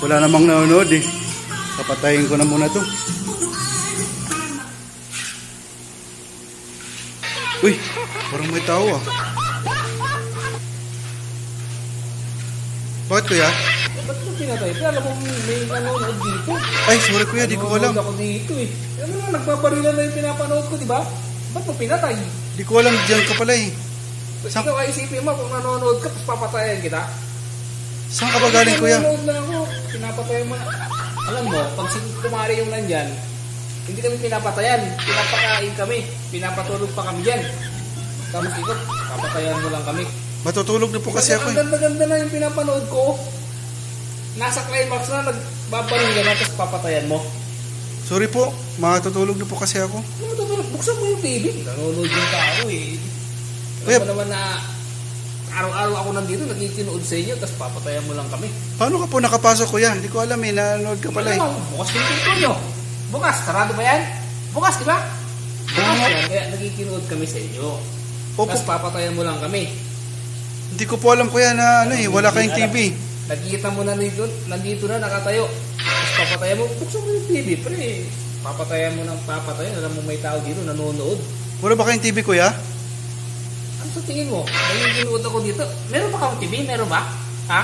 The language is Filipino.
Wala namang nanonood eh. Papatayin ko na muna to. Uy, parang may tao ah. Bakit kuya? Ba't mo pinatay? Pero alam mo may nanonood dito. Ay, sorry kuya, di ko alam. Nanonood ako dito eh. Ano nga, nagpaparilan na yung pinapanood ko, di ba? Ba't mo pinatay? Di ko alam, diyan ka pala eh. Saan? Ikaw ay isipin mo kung nanonood ka, tapos papatayan kita. Saan ka ba galing kuya? Nanonood lang ako, pinapatayan mo na. Alam mo, pag kumari yung nandyan, hindi kami pinapatayan, pinapakain kami, pinapatulog pa kami dyan. Tapos ikot, papatayan mo lang kami. Matutulog na po kasi ako eh. Ang ganda-ganda na yung pinapanood ko. Nasa climax na, nagbabaril ka na, tapos papatayan mo. Sorry po, matutulog na po kasi ako. Matutulog, buksan mo yung TV. Nanonood yung tao eh. Kuya, Alam mo naman na araw-araw ako nandito, nagkikinood sa inyo, tapos papatayan mo lang kami. Paano ka po nakapasok kuya? Hindi ko alam eh, nanonood ka pala eh. Bukas yung pinto nyo. Bukas, sarado ba yan? Bukas, di ba? Bukas yan, kaya nagkikinood kami sa inyo. Tapos papatayan mo lang kami. Hindi ko po alam kuya na ano eh, wala kayong TV. Nakikita mo na nandito na, nakatayo. Tapos papatayan mo, buksan mo yung TV, pre. Papatayan mo ng papatayan, alam mo may tao dito, nanonood. Wala ba kayong TV kuya? Ano sa tingin mo? Nagkikinood ako dito. Meron ba kang TV? Meron ba? Ha?